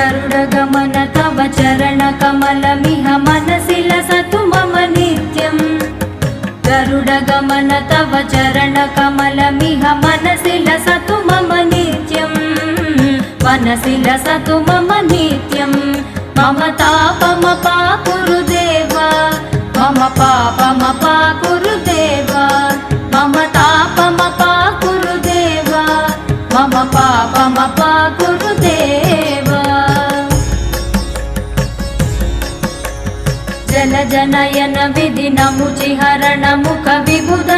गरुडगमन तव चरणकमलमिह मनसि लसतु मम नित्यम् गरुडगमन तव चरणकमलमिह मनसि लसतु मम नित्यम् मनसि लसतु मम नित्यम् मम तापमपाकुरु देव मम पापमपाकुरु देव मम तापमपाकुरु देव मम पापमपाकुरु देव जलजनयन विधिनमुचिहरण मुख विबुध